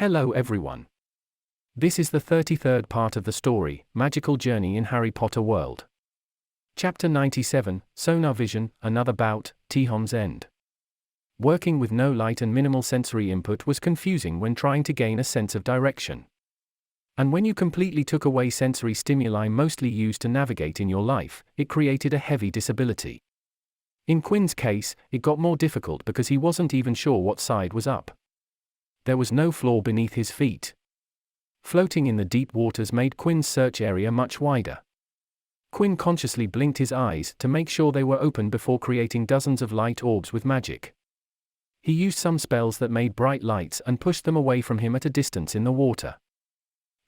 Hello everyone. This is the 33rd part of the story, Magical Journey in Harry Potter World. Chapter 97, Sonar Vision, Another Bout, Tihon's End. Working with no light and minimal sensory input was confusing when trying to gain a sense of direction. And when you completely took away sensory stimuli mostly used to navigate in your life, it created a heavy disability. In Quinn's case, it got more difficult because he wasn't even sure what side was up. There was no floor beneath his feet. Floating in the deep waters made Quinn's search area much wider. Quinn consciously blinked his eyes to make sure they were open before creating dozens of light orbs with magic. He used some spells that made bright lights and pushed them away from him at a distance in the water.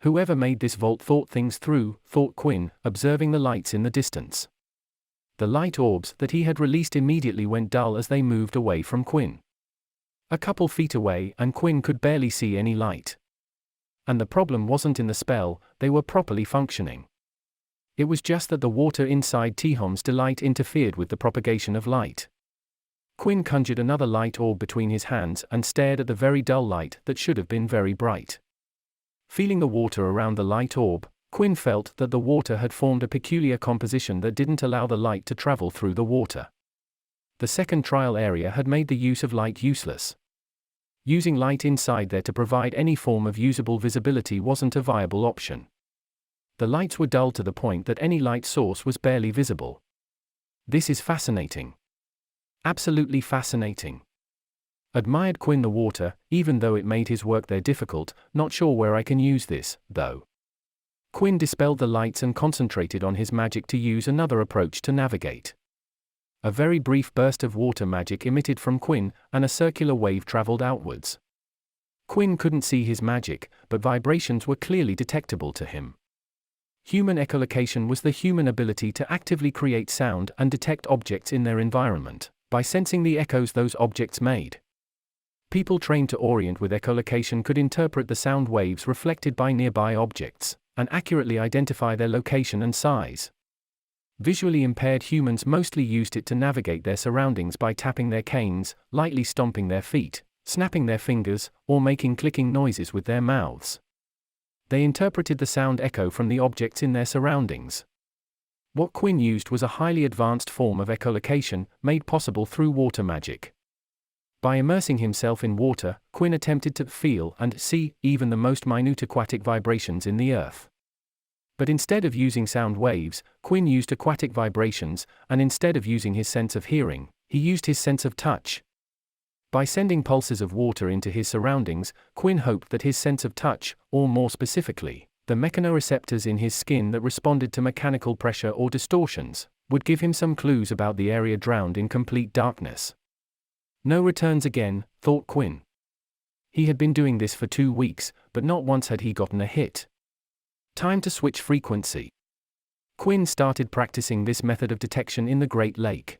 Whoever made this vault thought things through, thought Quinn, observing the lights in the distance. The light orbs that he had released immediately went dull as they moved away from Quinn. A couple feet away and Quinn could barely see any light. And the problem wasn't in the spell, they were properly functioning. It was just that the water inside Tihon's delight interfered with the propagation of light. Quinn conjured another light orb between his hands and stared at the very dull light that should have been very bright. Feeling the water around the light orb, Quinn felt that the water had formed a peculiar composition that didn't allow the light to travel through the water. The second trial area had made the use of light useless. Using light inside there to provide any form of usable visibility wasn't a viable option. The lights were dull to the point that any light source was barely visible. This is fascinating. Absolutely fascinating. Admired Quinn the water, even though it made his work there difficult, not sure where I can use this, though. Quinn dispelled the lights and concentrated on his magic to use another approach to navigate. A very brief burst of water magic emitted from Quinn, and a circular wave traveled outwards. Quinn couldn't see his magic, but vibrations were clearly detectable to him. Human echolocation was the human ability to actively create sound and detect objects in their environment, by sensing the echoes those objects made. People trained to orient with echolocation could interpret the sound waves reflected by nearby objects, and accurately identify their location and size. Visually impaired humans mostly used it to navigate their surroundings by tapping their canes, lightly stomping their feet, snapping their fingers, or making clicking noises with their mouths. They interpreted the sound echo from the objects in their surroundings. What Quinn used was a highly advanced form of echolocation, made possible through water magic. By immersing himself in water, Quinn attempted to feel and see even the most minute aquatic vibrations in the earth. But instead of using sound waves, Quinn used aquatic vibrations, and instead of using his sense of hearing, he used his sense of touch. By sending pulses of water into his surroundings, Quinn hoped that his sense of touch, or more specifically, the mechanoreceptors in his skin that responded to mechanical pressure or distortions, would give him some clues about the area drowned in complete darkness. No returns again, thought Quinn. He had been doing this for 2 weeks, but not once had he gotten a hit. Time to switch frequency. Quinn started practicing this method of detection in the Great Lake.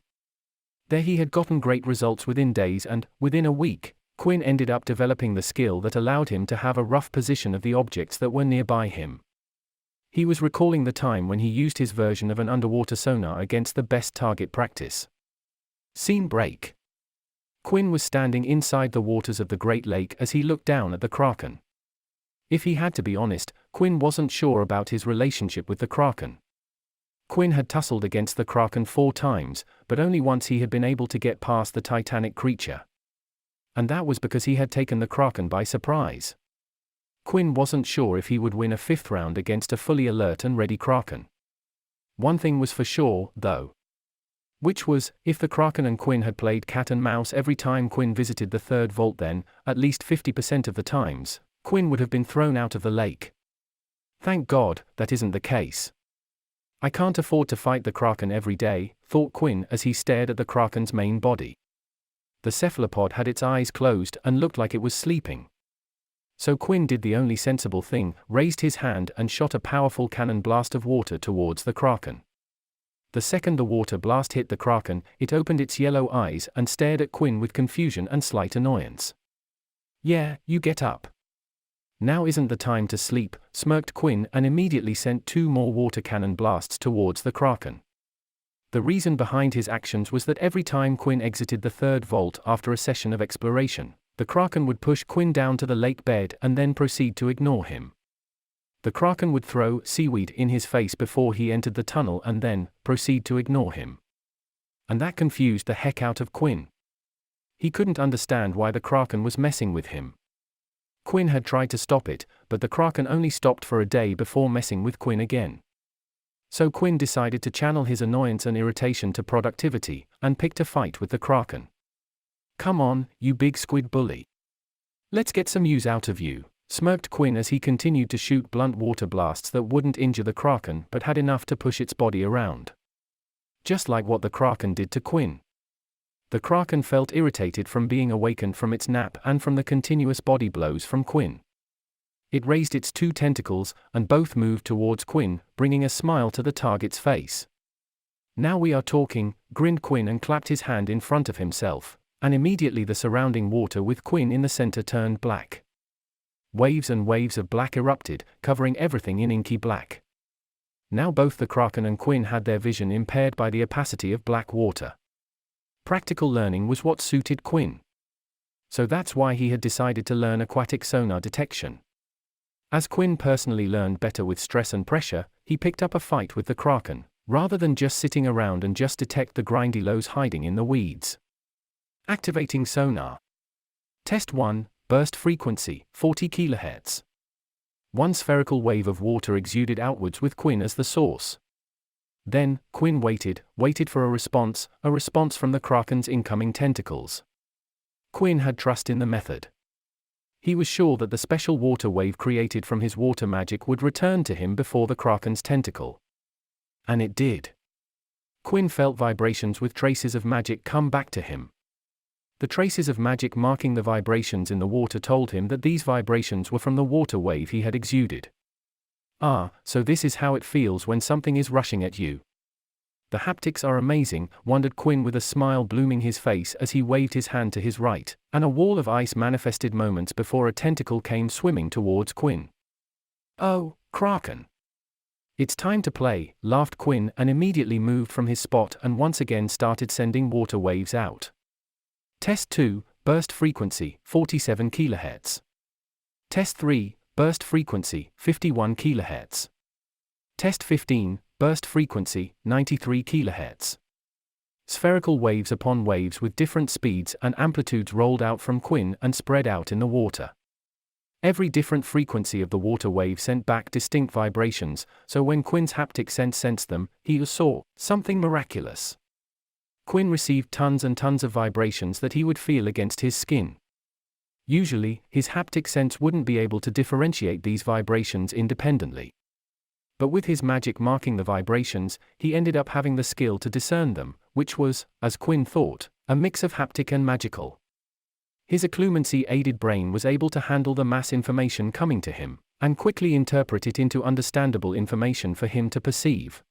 There he had gotten great results within days and, within a week, Quinn ended up developing the skill that allowed him to have a rough position of the objects that were nearby him. He was recalling the time when he used his version of an underwater sonar against the best target practice. Scene break. Quinn was standing inside the waters of the Great Lake as he looked down at the Kraken. If he had to be honest, Quinn wasn't sure about his relationship with the Kraken. Quinn had tussled against the Kraken 4 times, but only once he had been able to get past the titanic creature. And that was because he had taken the Kraken by surprise. Quinn wasn't sure if he would win a 5th round against a fully alert and ready Kraken. One thing was for sure, though. Which was, if the Kraken and Quinn had played cat and mouse every time Quinn visited the 3rd vault, then, at least 50% of the times, Quinn would have been thrown out of the lake. Thank God, that isn't the case. I can't afford to fight the Kraken every day, thought Quinn as he stared at the Kraken's main body. The cephalopod had its eyes closed and looked like it was sleeping. So Quinn did the only sensible thing, raised his hand and shot a powerful cannon blast of water towards the Kraken. The second the water blast hit the Kraken, it opened its yellow eyes and stared at Quinn with confusion and slight annoyance. "Yeah, you get up. Now isn't the time to sleep," smirked Quinn and immediately sent 2 more water cannon blasts towards the Kraken. The reason behind his actions was that every time Quinn exited the 3rd vault after a session of exploration, The Kraken would push Quinn down to the lake bed and then proceed to ignore him. The Kraken would throw seaweed in his face before he entered the tunnel and then proceed to ignore him. And that confused the heck out of Quinn. He couldn't understand why the Kraken was messing with him. Quinn had tried to stop it, but the Kraken only stopped for a day before messing with Quinn again. So Quinn decided to channel his annoyance and irritation to productivity, and picked a fight with the Kraken. "Come on, you big squid bully. Let's get some use out of you," smirked Quinn as he continued to shoot blunt water blasts that wouldn't injure the Kraken but had enough to push its body around. Just like what the Kraken did to Quinn. The Kraken felt irritated from being awakened from its nap and from the continuous body blows from Quinn. It raised its 2 tentacles, and both moved towards Quinn, bringing a smile to the target's face. "Now we are talking," grinned Quinn and clapped his hand in front of himself, and immediately the surrounding water with Quinn in the center turned black. Waves and waves of black erupted, covering everything in inky black. Now both the Kraken and Quinn had their vision impaired by the opacity of black water. Practical learning was what suited Quinn. So that's why he had decided to learn aquatic sonar detection. As Quinn personally learned better with stress and pressure, he picked up a fight with the Kraken, rather than just sitting around and just detect the grindy lows hiding in the weeds. Activating sonar. Test 1, burst frequency, 40 kHz. One spherical wave of water exuded outwards with Quinn as the source. Then, Quinn waited for a response from the Kraken's incoming tentacles. Quinn had trust in the method. He was sure that the special water wave created from his water magic would return to him before the Kraken's tentacle. And it did. Quinn felt vibrations with traces of magic come back to him. The traces of magic marking the vibrations in the water told him that these vibrations were from the water wave he had exuded. "Ah, so this is how it feels when something is rushing at you. The haptics are amazing," wondered Quinn with a smile blooming his face as he waved his hand to his right, and a wall of ice manifested moments before a tentacle came swimming towards Quinn. "Oh, Kraken. It's time to play," laughed Quinn and immediately moved from his spot and once again started sending water waves out. Test 2, burst frequency, 47 kHz. Test 3, burst frequency, 51 kHz. Test 15, burst frequency, 93 kHz. Spherical waves upon waves with different speeds and amplitudes rolled out from Quinn and spread out in the water. Every different frequency of the water wave sent back distinct vibrations, so when Quinn's haptic sense sensed them, he saw something miraculous. Quinn received tons and tons of vibrations that he would feel against his skin. Usually, his haptic sense wouldn't be able to differentiate these vibrations independently. But with his magic marking the vibrations, he ended up having the skill to discern them, which was, as Quinn thought, a mix of haptic and magical. His occlumency-aided brain was able to handle the mass information coming to him, and quickly interpret it into understandable information for him to perceive.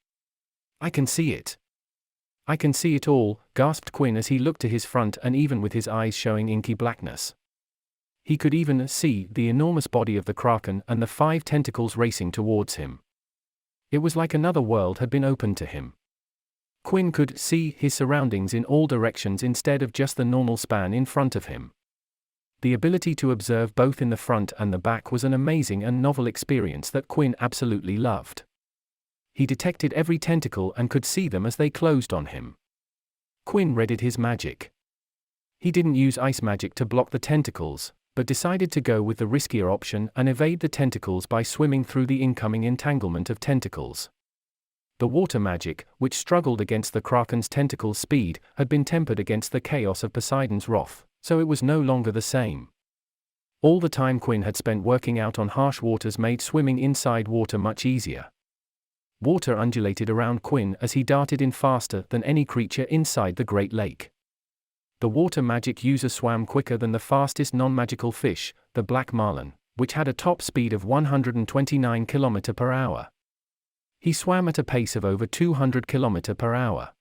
"I can see it. I can see it all," gasped Quinn as he looked to his front and even with his eyes showing inky blackness. He could even see the enormous body of the Kraken and the 5 tentacles racing towards him. It was like another world had been opened to him. Quinn could see his surroundings in all directions instead of just the normal span in front of him. The ability to observe both in the front and the back was an amazing and novel experience that Quinn absolutely loved. He detected every tentacle and could see them as they closed on him. Quinn readied his magic. He didn't use ice magic to block the tentacles, but decided to go with the riskier option and evade the tentacles by swimming through the incoming entanglement of tentacles. The water magic, which struggled against the Kraken's tentacles' speed, had been tempered against the chaos of Poseidon's wrath, so it was no longer the same. All the time Quinn had spent working out on harsh waters made swimming inside water much easier. Water undulated around Quinn as he darted in faster than any creature inside the Great Lake. The water magic user swam quicker than the fastest non-magical fish, the black marlin, which had a top speed of 129 km per hour. He swam at a pace of over 200 km per hour.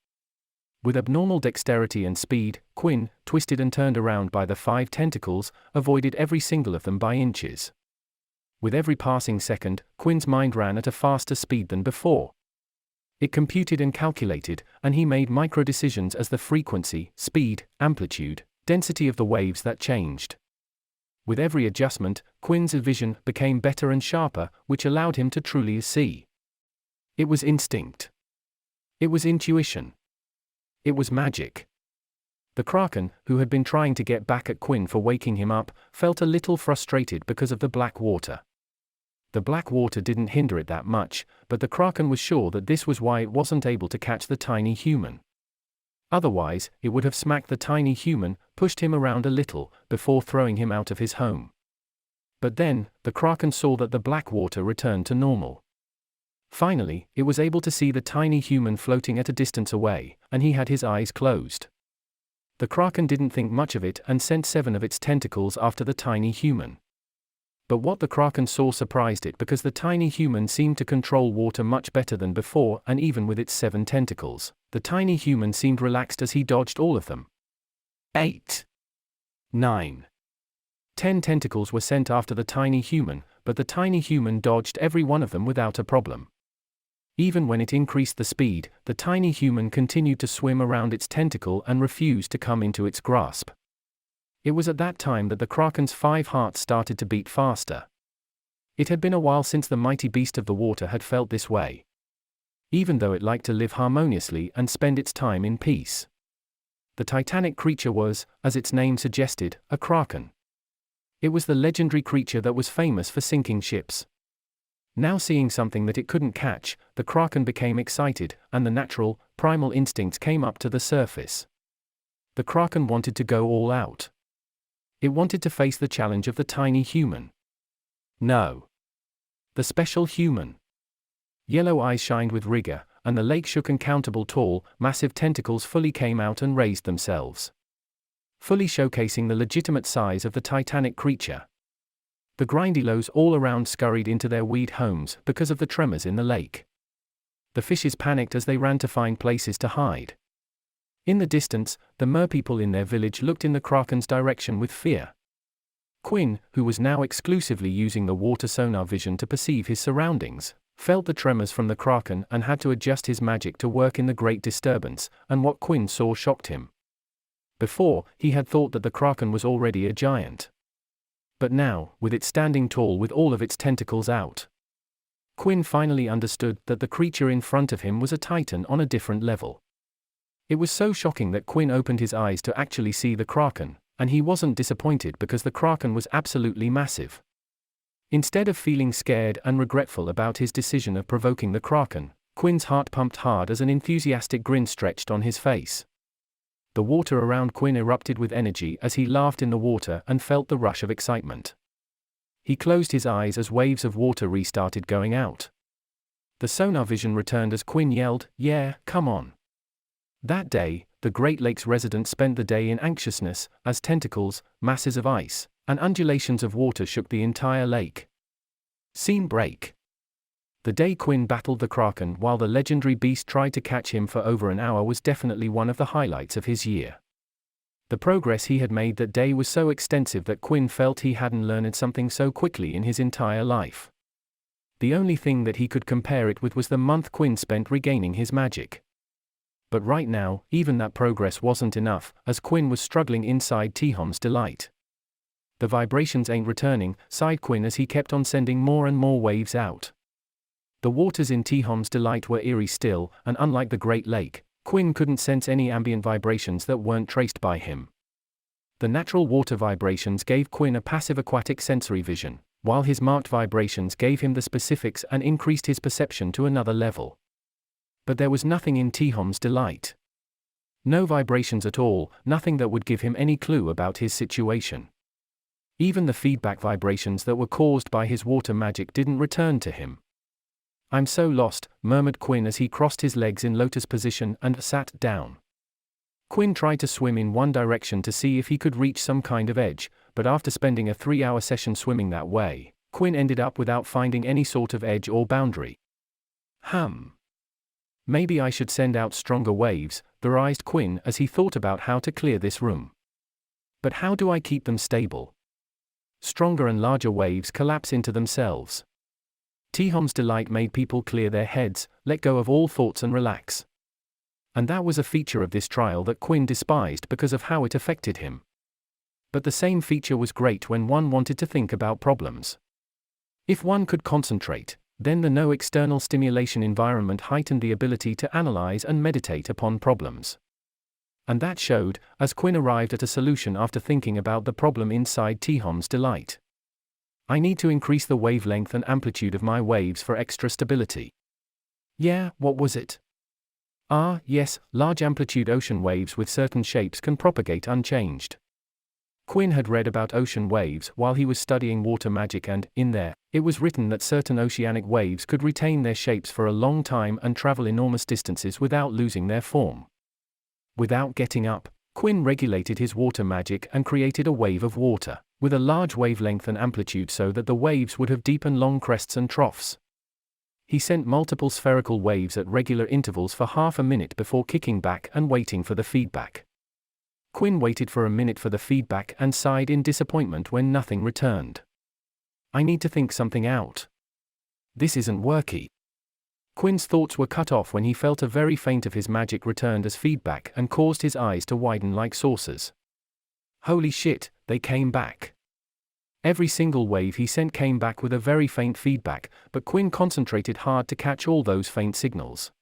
With abnormal dexterity and speed, Quinn, twisted and turned around by the 5 tentacles, avoided every single of them by inches. With every passing second, Quinn's mind ran at a faster speed than before. It computed and calculated, and he made micro-decisions as the frequency, speed, amplitude, density of the waves that changed. With every adjustment, Quinn's vision became better and sharper, which allowed him to truly see. It was instinct. It was intuition. It was magic. The Kraken, who had been trying to get back at Quinn for waking him up, felt a little frustrated because of the black water. The black water didn't hinder it that much, but the Kraken was sure that this was why it wasn't able to catch the tiny human. Otherwise, it would have smacked the tiny human, pushed him around a little, before throwing him out of his home. But then, the Kraken saw that the black water returned to normal. Finally, it was able to see the tiny human floating at a distance away, and he had his eyes closed. The Kraken didn't think much of it and sent 7 of its tentacles after the tiny human. But what the Kraken saw surprised it because the tiny human seemed to control water much better than before, and even with its 7 tentacles, the tiny human seemed relaxed as he dodged all of them. 8. 9. 10 tentacles were sent after the tiny human, but the tiny human dodged every one of them without a problem. Even when it increased the speed, the tiny human continued to swim around its tentacle and refused to come into its grasp. It was at that time that the Kraken's 5 hearts started to beat faster. It had been a while since the mighty beast of the water had felt this way. Even though it liked to live harmoniously and spend its time in peace. The titanic creature was, as its name suggested, a Kraken. It was the legendary creature that was famous for sinking ships. Now seeing something that it couldn't catch, the Kraken became excited, and the natural, primal instincts came up to the surface. The Kraken wanted to go all out. It wanted to face the challenge of the tiny human. No. The special human. Yellow eyes shined with rigor, and the lake shook. Uncountable tall, massive tentacles fully came out and raised themselves, fully showcasing the legitimate size of the titanic creature. The grindylows all around scurried into their weed homes because of the tremors in the lake. The fishes panicked as they ran to find places to hide. In the distance, the merpeople in their village looked in the Kraken's direction with fear. Quinn, who was now exclusively using the water sonar vision to perceive his surroundings, felt the tremors from the Kraken and had to adjust his magic to work in the great disturbance, and what Quinn saw shocked him. Before, he had thought that the Kraken was already a giant. But now, with it standing tall with all of its tentacles out, Quinn finally understood that the creature in front of him was a titan on a different level. It was so shocking that Quinn opened his eyes to actually see the Kraken, and he wasn't disappointed because the Kraken was absolutely massive. Instead of feeling scared and regretful about his decision of provoking the Kraken, Quinn's heart pumped hard as an enthusiastic grin stretched on his face. The water around Quinn erupted with energy as he laughed in the water and felt the rush of excitement. He closed his eyes as waves of water restarted going out. The sonar vision returned as Quinn yelled, "Yeah, come on." That day, the Great Lakes residents spent the day in anxiousness, as tentacles, masses of ice, and undulations of water shook the entire lake. Scene break. The day Quinn battled the Kraken while the legendary beast tried to catch him for over an hour was definitely one of the highlights of his year. The progress he had made that day was so extensive that Quinn felt he hadn't learned something so quickly in his entire life. The only thing that he could compare it with was the month Quinn spent regaining his magic. But right now, even that progress wasn't enough, as Quinn was struggling inside Tihon's delight. The vibrations ain't returning, sighed Quinn as he kept on sending more and more waves out. The waters in Tihon's delight were eerie still, and unlike the Great Lake, Quinn couldn't sense any ambient vibrations that weren't traced by him. The natural water vibrations gave Quinn a passive aquatic sensory vision, while his marked vibrations gave him the specifics and increased his perception to another level. But there was nothing in Tihon's delight. No vibrations at all, nothing that would give him any clue about his situation. Even the feedback vibrations that were caused by his water magic didn't return to him. "I'm so lost," murmured Quinn as he crossed his legs in lotus position and sat down. Quinn tried to swim in one direction to see if he could reach some kind of edge, but after spending a 3-hour session swimming that way, Quinn ended up without finding any sort of edge or boundary. Maybe I should send out stronger waves, theorized Quinn as he thought about how to clear this room. But how do I keep them stable? Stronger and larger waves collapse into themselves. Tihon's delight made people clear their heads, let go of all thoughts and relax. And that was a feature of this trial that Quinn despised because of how it affected him. But the same feature was great when one wanted to think about problems. If one could concentrate, then the no external stimulation environment heightened the ability to analyze and meditate upon problems. And that showed, as Quinn arrived at a solution after thinking about the problem inside Tihon's delight. I need to increase the wavelength and amplitude of my waves for extra stability. Yeah, what was it? Yes, large amplitude ocean waves with certain shapes can propagate unchanged. Quinn had read about ocean waves while he was studying water magic, and, in there, it was written that certain oceanic waves could retain their shapes for a long time and travel enormous distances without losing their form. Without getting up, Quinn regulated his water magic and created a wave of water, with a large wavelength and amplitude so that the waves would have deep and long crests and troughs. He sent multiple spherical waves at regular intervals for half a minute before kicking back and waiting for the feedback. Quinn waited for a minute for the feedback and sighed in disappointment when nothing returned. I need to think something out. This isn't worky. Quinn's thoughts were cut off when he felt a very faint of his magic returned as feedback and caused his eyes to widen like saucers. Holy shit, they came back. Every single wave he sent came back with a very faint feedback, but Quinn concentrated hard to catch all those faint signals.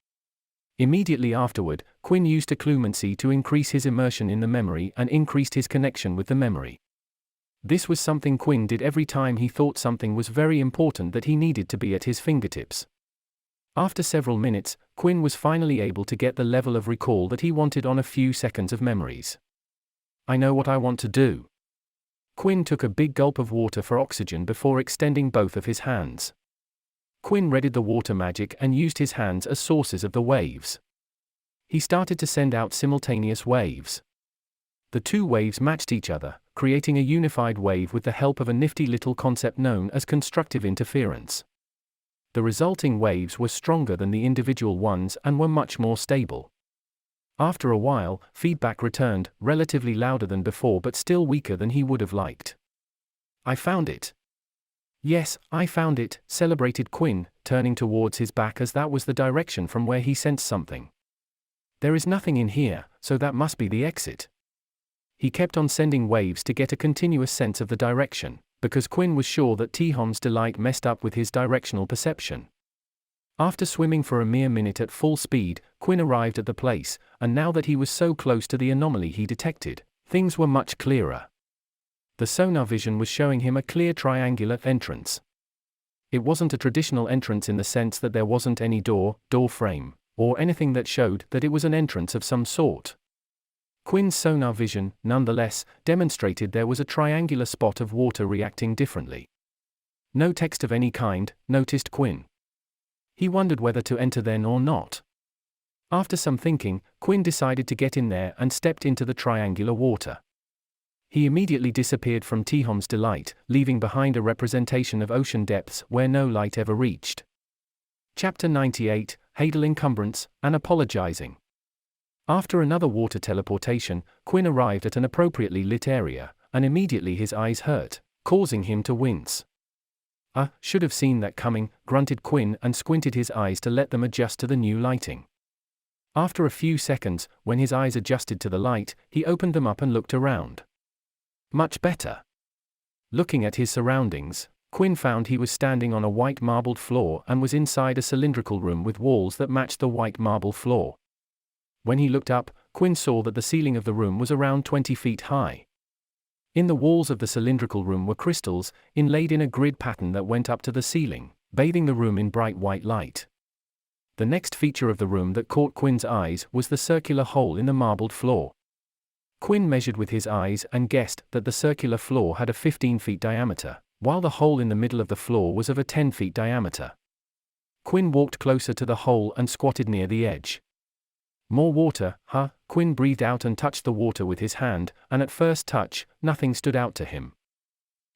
Immediately afterward, Quinn used occlumency to increase his immersion in the memory and increased his connection with the memory. This was something Quinn did every time he thought something was very important that he needed to be at his fingertips. After several minutes, Quinn was finally able to get the level of recall that he wanted on a few seconds of memories. I know what I want to do. Quinn took a big gulp of water for oxygen before extending both of his hands. Quinn readied the water magic and used his hands as sources of the waves. He started to send out simultaneous waves. The two waves matched each other, creating a unified wave with the help of a nifty little concept known as constructive interference. The resulting waves were stronger than the individual ones and were much more stable. After a while, feedback returned, relatively louder than before but still weaker than he would have liked. I found it. Yes, I found it, celebrated Quinn, turning towards his back as that was the direction from where he sensed something. There is nothing in here, so that must be the exit. He kept on sending waves to get a continuous sense of the direction, because Quinn was sure that Tihon's delight messed up with his directional perception. After swimming for a mere minute at full speed, Quinn arrived at the place, and now that he was so close to the anomaly he detected, things were much clearer. The sonar vision was showing him a clear triangular entrance. It wasn't a traditional entrance in the sense that there wasn't any door frame, or anything that showed that it was an entrance of some sort. Quinn's sonar vision, nonetheless, demonstrated there was a triangular spot of water reacting differently. No text of any kind, noticed Quinn. He wondered whether to enter then or not. After some thinking, Quinn decided to get in there and stepped into the triangular water. He immediately disappeared from Tihon's delight, leaving behind a representation of ocean depths where no light ever reached. Chapter 98, Hadle Encumbrance, and Apologizing. After another water teleportation, Quinn arrived at an appropriately lit area, and immediately his eyes hurt, causing him to wince. Should have seen that coming, grunted Quinn and squinted his eyes to let them adjust to the new lighting. After a few seconds, when his eyes adjusted to the light, he opened them up and looked around. Much better. Looking at his surroundings, Quinn found he was standing on a white marbled floor and was inside a cylindrical room with walls that matched the white marble floor. When he looked up, Quinn saw that the ceiling of the room was around 20 feet high. In the walls of the cylindrical room were crystals, inlaid in a grid pattern that went up to the ceiling, bathing the room in bright white light. The next feature of the room that caught Quinn's eyes was the circular hole in the marbled floor. Quinn measured with his eyes and guessed that the circular floor had a 15 feet diameter, while the hole in the middle of the floor was of a 10 feet diameter. Quinn walked closer to the hole and squatted near the edge. More water, huh? Quinn breathed out and touched the water with his hand, and at first touch, nothing stood out to him.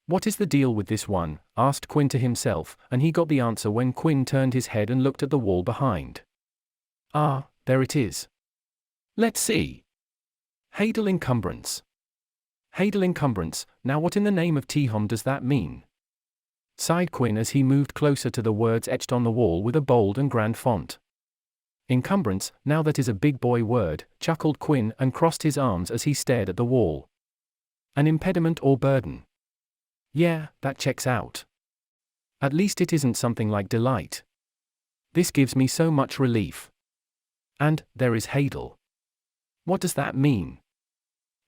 What is the deal with this one? Asked Quinn to himself, and he got the answer when Quinn turned his head and looked at the wall behind. There it is. Let's see. Hadle Encumbrance. Hadle Encumbrance, now what in the name of Tihon does that mean? Sighed Quinn as he moved closer to the words etched on the wall with a bold and grand font. Encumbrance, now that is a big boy word, chuckled Quinn and crossed his arms as he stared at the wall. An impediment or burden? Yeah, that checks out. At least it isn't something like delight. This gives me so much relief. And there is Hadle. What does that mean?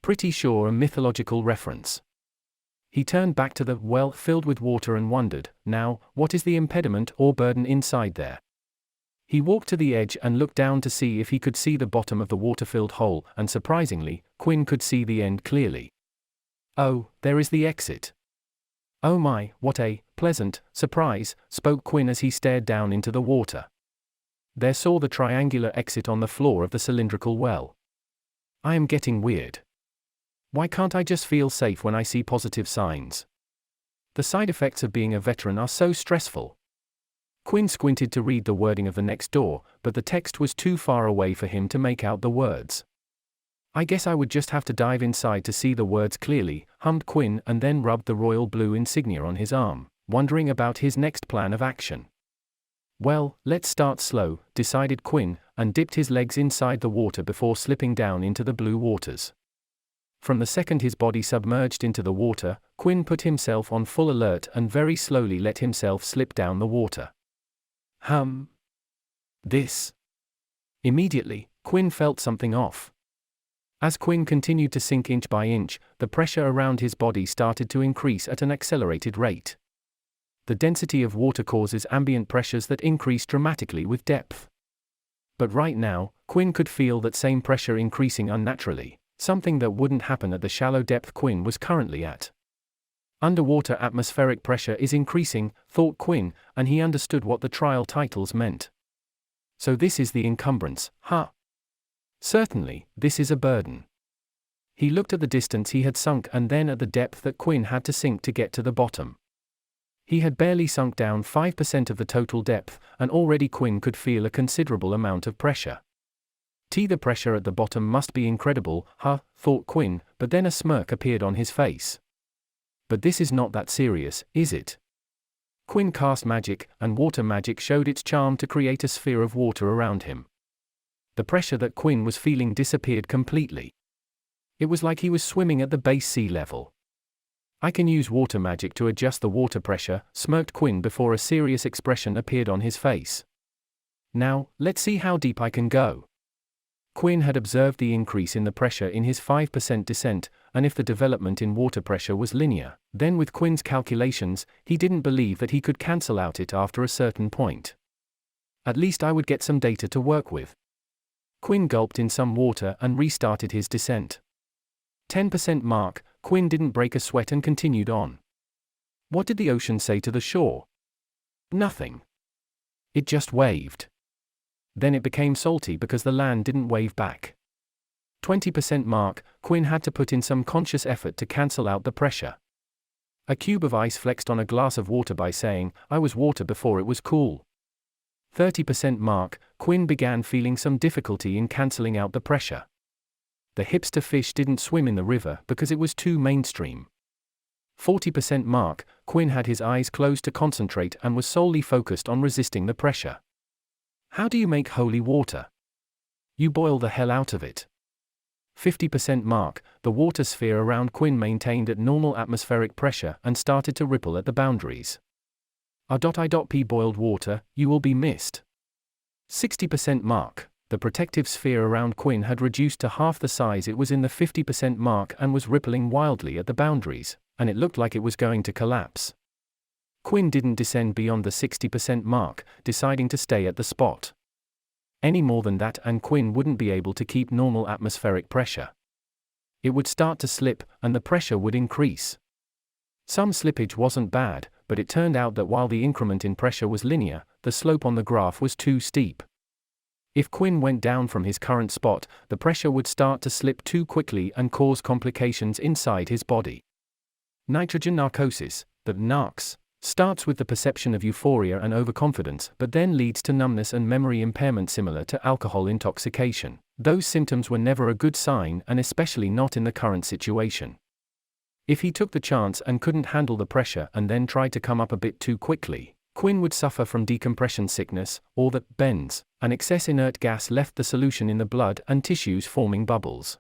Pretty sure a mythological reference. He turned back to the well filled with water and wondered, now, what is the impediment or burden inside there? He walked to the edge and looked down to see if he could see the bottom of the water-filled hole, and surprisingly, Quinn could see the end clearly. Oh, there is the exit. Oh my, what a pleasant surprise, spoke Quinn as he stared down into the water. There saw the triangular exit on the floor of the cylindrical well. I am getting weird. Why can't I just feel safe when I see positive signs? The side effects of being a veteran are so stressful. Quinn squinted to read the wording of the next door, but the text was too far away for him to make out the words. I guess I would just have to dive inside to see the words clearly, hummed Quinn, and then rubbed the royal blue insignia on his arm, wondering about his next plan of action. Well, let's start slow, decided Quinn, and dipped his legs inside the water before slipping down into the blue waters. From the second his body submerged into the water, Quinn put himself on full alert and very slowly let himself slip down the water. This. Immediately, Quinn felt something off. As Quinn continued to sink inch by inch, the pressure around his body started to increase at an accelerated rate. The density of water causes ambient pressures that increase dramatically with depth. But right now, Quinn could feel that same pressure increasing unnaturally, something that wouldn't happen at the shallow depth Quinn was currently at. Underwater atmospheric pressure is increasing, thought Quinn, and he understood what the trial titles meant. So this is the encumbrance, huh? Certainly, this is a burden. He looked at the distance he had sunk and then at the depth that Quinn had to sink to get to the bottom. He had barely sunk down 5% of the total depth, and already Quinn could feel a considerable amount of pressure. The pressure at the bottom must be incredible, thought Quinn, but then a smirk appeared on his face. But this is not that serious, is it? Quinn cast magic, and water magic showed its charm to create a sphere of water around him. The pressure that Quinn was feeling disappeared completely. It was like he was swimming at the base sea level. I can use water magic to adjust the water pressure, smirked Quinn before a serious expression appeared on his face. Now, let's see how deep I can go. Quinn had observed the increase in the pressure in his 5% descent, and if the development in water pressure was linear, then with Quinn's calculations, he didn't believe that he could cancel out it after a certain point. At least I would get some data to work with. Quinn gulped in some water and restarted his descent. 10% mark, Quinn didn't break a sweat and continued on. What did the ocean say to the shore? Nothing. It just waved. Then it became salty because the land didn't wave back. 20% mark, Quinn had to put in some conscious effort to cancel out the pressure. A cube of ice flexed on a glass of water by saying, I was water before it was cool. 30% mark, Quinn began feeling some difficulty in cancelling out the pressure. The hipster fish didn't swim in the river because it was too mainstream. 40% mark, Quinn had his eyes closed to concentrate and was solely focused on resisting the pressure. How do you make holy water? You boil the hell out of it. 50% mark, the water sphere around Quinn maintained at normal atmospheric pressure and started to ripple at the boundaries. R.I.P. boiled water, you will be missed. 60% mark, the protective sphere around Quinn had reduced to half the size it was in the 50% mark and was rippling wildly at the boundaries, and it looked like it was going to collapse. Quinn didn't descend beyond the 60% mark, deciding to stay at the spot. Any more than that and Quinn wouldn't be able to keep normal atmospheric pressure. It would start to slip, and the pressure would increase. Some slippage wasn't bad, but it turned out that while the increment in pressure was linear, the slope on the graph was too steep. If Quinn went down from his current spot, the pressure would start to slip too quickly and cause complications inside his body. Nitrogen narcosis, the narcs, starts with the perception of euphoria and overconfidence but then leads to numbness and memory impairment similar to alcohol intoxication. Those symptoms were never a good sign and especially not in the current situation. If he took the chance and couldn't handle the pressure and then tried to come up a bit too quickly, Quinn would suffer from decompression sickness, or that bends, and excess inert gas left the solution in the blood and tissues forming bubbles.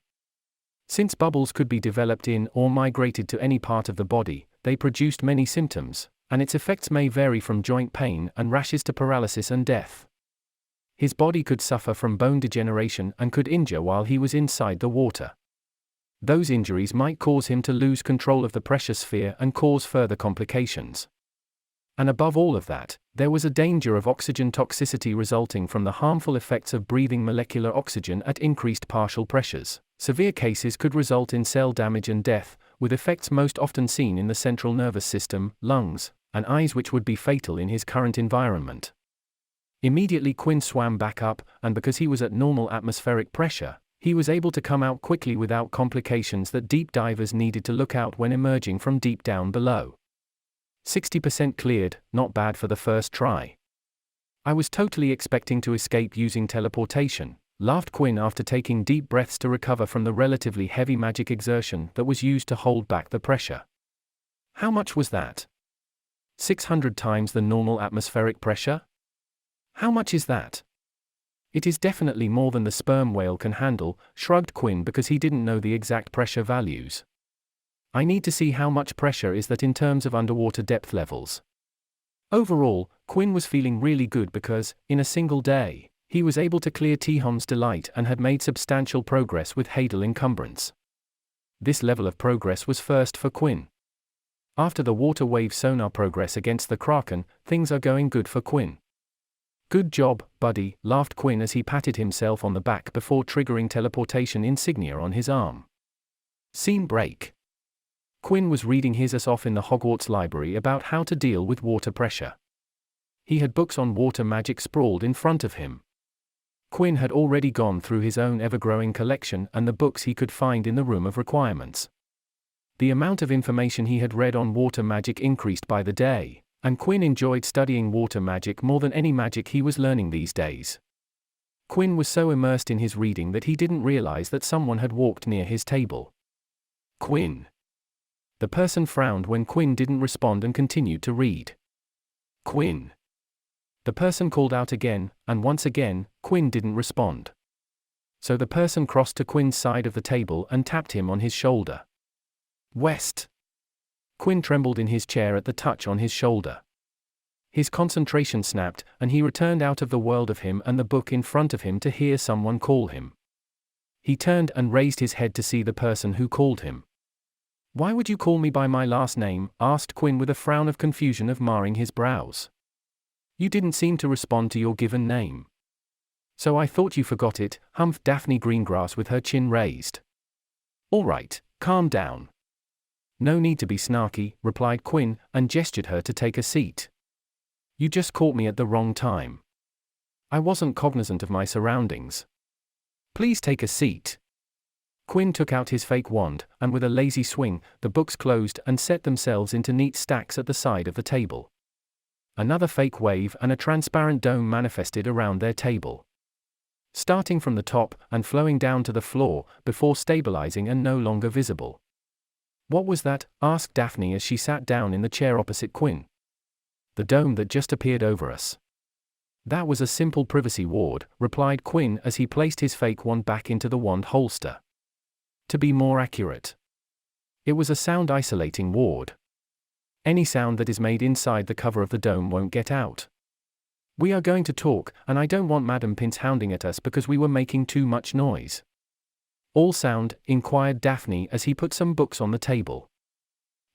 Since bubbles could be developed in or migrated to any part of the body, they produced many symptoms, and its effects may vary from joint pain and rashes to paralysis and death. His body could suffer from bone degeneration and could injure while he was inside the water. Those injuries might cause him to lose control of the pressure sphere and cause further complications. And above all of that, there was a danger of oxygen toxicity resulting from the harmful effects of breathing molecular oxygen at increased partial pressures. Severe cases could result in cell damage and death, with effects most often seen in the central nervous system, lungs, and eyes, which would be fatal in his current environment. Immediately Quinn swam back up, and because he was at normal atmospheric pressure, he was able to come out quickly without complications that deep divers needed to look out when emerging from deep down below. 60% cleared, not bad for the first try. I was totally expecting to escape using teleportation, laughed Quinn after taking deep breaths to recover from the relatively heavy magic exertion that was used to hold back the pressure. How much was that? 600 times the normal atmospheric pressure? How much is that? It is definitely more than the sperm whale can handle, shrugged Quinn because he didn't know the exact pressure values. I need to see how much pressure is that in terms of underwater depth levels. Overall, Quinn was feeling really good because, in a single day, he was able to clear Tihon's delight and had made substantial progress with Hadle encumbrance. This level of progress was first for Quinn. After the water wave sonar progress against the Kraken, things are going good for Quinn. Good job, buddy, laughed Quinn as he patted himself on the back before triggering teleportation insignia on his arm. Scene break. Quinn was reading his ass off in the Hogwarts library about how to deal with water pressure. He had books on water magic sprawled in front of him. Quinn had already gone through his own ever-growing collection and the books he could find in the room of requirements. The amount of information he had read on water magic increased by the day, and Quinn enjoyed studying water magic more than any magic he was learning these days. Quinn was so immersed in his reading that he didn't realize that someone had walked near his table. Quinn. The person frowned when Quinn didn't respond and continued to read. Quinn. The person called out again, and once again, Quinn didn't respond. So the person crossed to Quinn's side of the table and tapped him on his shoulder. West. Quinn trembled in his chair at the touch on his shoulder. His concentration snapped, and he returned out of the world of him and the book in front of him to hear someone call him. He turned and raised his head to see the person who called him. "Why would you call me by my last name?" asked Quinn with a frown of confusion marring his brows. "You didn't seem to respond to your given name." "So I thought you forgot it," humphed Daphne Greengrass with her chin raised. "All right, calm down." "No need to be snarky," replied Quinn, and gestured her to take a seat. "You just caught me at the wrong time. I wasn't cognizant of my surroundings. Please take a seat." Quinn took out his fake wand, and with a lazy swing, the books closed and set themselves into neat stacks at the side of the table. Another fake wave and a transparent dome manifested around their table, starting from the top and flowing down to the floor, before stabilizing and no longer visible. "What was that?" asked Daphne as she sat down in the chair opposite Quinn. "The dome that just appeared over us." "That was a simple privacy ward," replied Quinn as he placed his fake wand back into the wand holster. To be more accurate, it was a sound-isolating ward. Any sound that is made inside the cover of the dome won't get out. "We are going to talk, and I don't want Madam Pince hounding at us because we were making too much noise." "All sound?" inquired Daphne as he put some books on the table.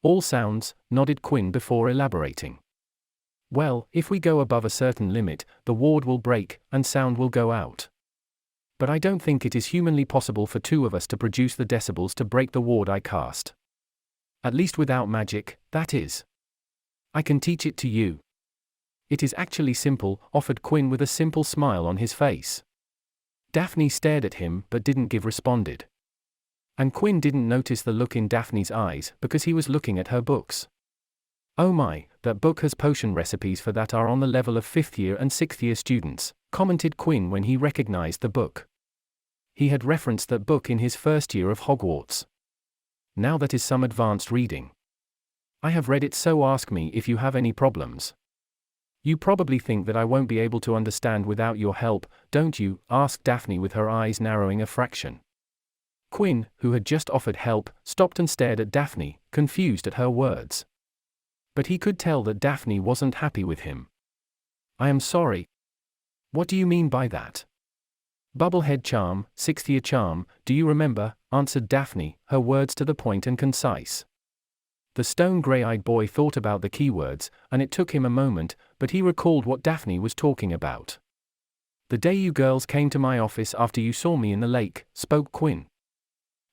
"All sounds," nodded Quinn before elaborating. "Well, if we go above a certain limit, the ward will break, and sound will go out. But I don't think it is humanly possible for two of us to produce the decibels to break the ward I cast. At least without magic, that is. I can teach it to you." "It is actually simple," offered Quinn with a simple smile on his face. Daphne stared at him but didn't give responded. And Quinn didn't notice the look in Daphne's eyes because he was looking at her books. "Oh my, that book has potion recipes for that are on the level of 5th year and 6th year students," commented Quinn when he recognized the book. He had referenced that book in his first year of Hogwarts. "Now that is some advanced reading. I have read it, so ask me if you have any problems." "You probably think that I won't be able to understand without your help, don't you?" asked Daphne with her eyes narrowing a fraction. Quinn, who had just offered help, stopped and stared at Daphne, confused at her words. But he could tell that Daphne wasn't happy with him. "I am sorry." "What do you mean by that?" "Bubblehead charm, 6th year charm, do you remember?" answered Daphne, her words to the point and concise. The stone grey-eyed boy thought about the keywords, and it took him a moment, but he recalled what Daphne was talking about. "The day you girls came to my office after you saw me in the lake," spoke Quinn.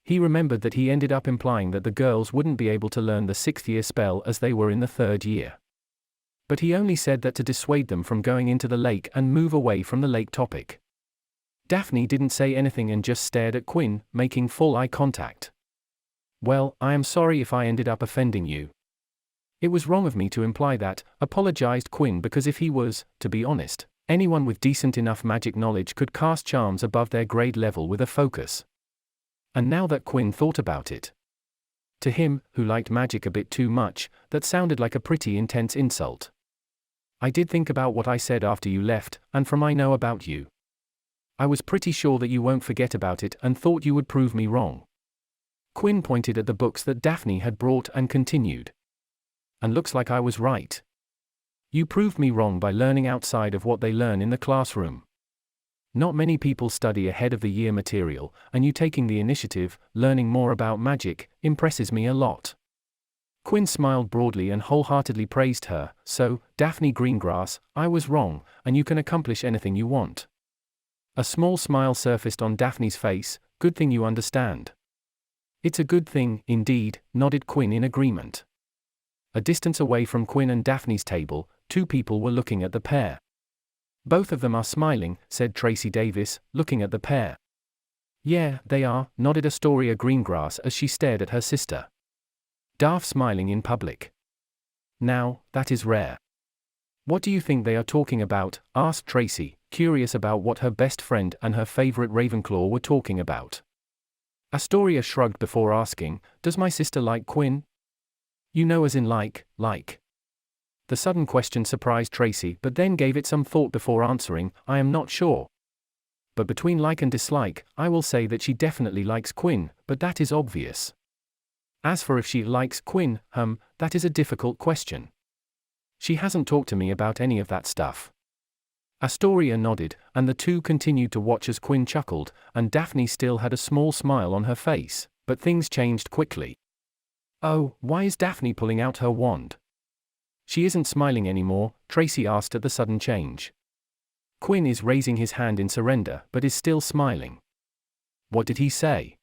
He remembered that he ended up implying that the girls wouldn't be able to learn the 6th year spell as they were in the 3rd year. But he only said that to dissuade them from going into the lake and move away from the lake topic. Daphne didn't say anything and just stared at Quinn, making full eye contact. "Well, I am sorry if I ended up offending you. It was wrong of me to imply that," apologized Quinn, because if he was, to be honest, anyone with decent enough magic knowledge could cast charms above their grade level with a focus. And now that Quinn thought about it, to him, who liked magic a bit too much, that sounded like a pretty intense insult. "I did think about what I said after you left, and from I know about you, I was pretty sure that you won't forget about it and thought you would prove me wrong." Quinn pointed at the books that Daphne had brought and continued. "And looks like I was right. You proved me wrong by learning outside of what they learn in the classroom. Not many people study ahead of the year material, and you taking the initiative, learning more about magic, impresses me a lot." Quinn smiled broadly and wholeheartedly praised her. "So, Daphne Greengrass, I was wrong, and you can accomplish anything you want." A small smile surfaced on Daphne's face. "Good thing you understand." "It's a good thing, indeed," nodded Quinn in agreement. A distance away from Quinn and Daphne's table, two people were looking at the pair. "Both of them are smiling," said Tracy Davis, looking at the pair. "Yeah, they are," nodded Astoria Greengrass as she stared at her sister. "Daff smiling in public. Now, that is rare." "What do you think they are talking about?" asked Tracy, curious about what her best friend and her favorite Ravenclaw were talking about. Astoria shrugged before asking, "Does my sister like Quinn?" "You know, as in like." The sudden question surprised Tracy, but then gave it some thought before answering, "I am not sure. But between like and dislike, I will say that she definitely likes Quinn, but that is obvious. As for if she likes Quinn, that is a difficult question. She hasn't talked to me about any of that stuff." Astoria nodded, and the two continued to watch as Quinn chuckled, and Daphne still had a small smile on her face, but things changed quickly. "Oh, why is Daphne pulling out her wand?" "She isn't smiling anymore," Tracy asked at the sudden change. "Quinn is raising his hand in surrender, but is still smiling." "What did he say?"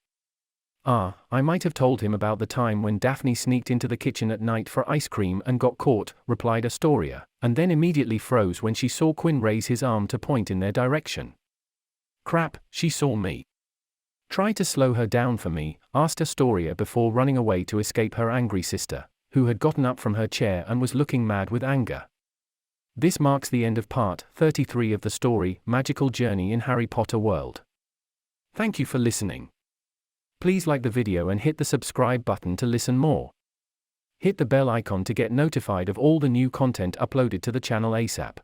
"I might have told him about the time when Daphne sneaked into the kitchen at night for ice cream and got caught," replied Astoria, and then immediately froze when she saw Quinn raise his arm to point in their direction. "Crap, she saw me." "Try to slow her down for me," asked Astoria before running away to escape her angry sister, who had gotten up from her chair and was looking mad with anger. This marks the end of part 33 of the story, Magical Journey in Harry Potter World. Thank you for listening. Please like the video and hit the subscribe button to listen more. Hit the bell icon to get notified of all the new content uploaded to the channel ASAP.